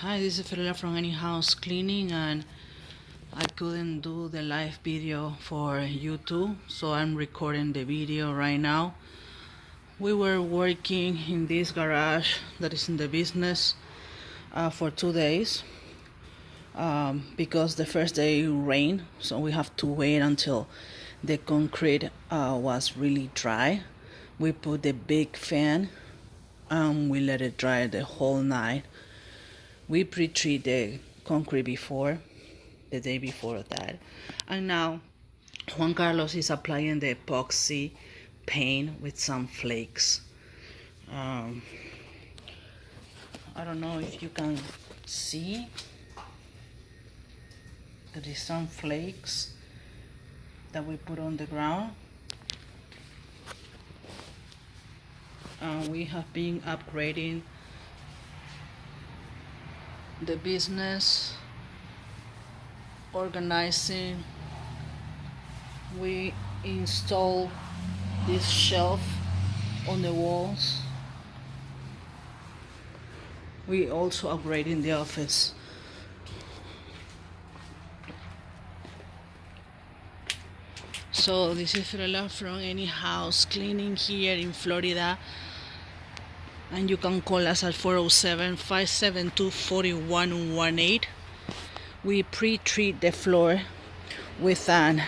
Hi, this is Ferreira from Any House Cleaning, and I couldn't do the live video for YouTube, so I'm recording the video right now. We were working in this garage that is in the business for 2 days because the first day rained, so we have to wait until the concrete was really dry. We put the big fan and we let it dry the whole night. We pre-treat the concrete before, the day before that. And now Juan Carlos is applying the epoxy paint with some flakes. I don't know if you can see. There is some flakes that we put on the ground. We have been upgrading the business, organizing. We install this shelf on the walls. We also upgrading the office. So this is Ferreira from Any House Cleaning here in Florida, and you can call us at 407-572-4118. We pre-treat the floor with an